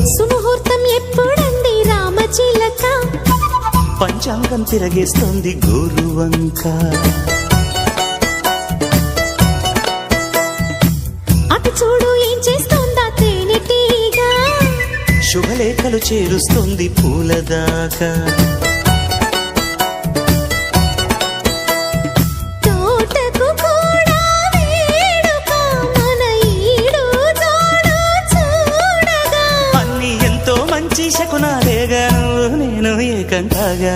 సుముహూర్తం ఎప్పుడండి రామచిలక పంచాంగం తిరగేస్తుంది గోరువంక అటు చూడు ఏం చేస్తుందా తేనెటీగా శుభలేఖలు చేరుస్తుంది పూలదాకా తోటకు కూడా వేడుక మన ఈడు జోడు చూడగా అన్ని ఎంతో మంచి శకునాలేగా నేను ఏకంకాగా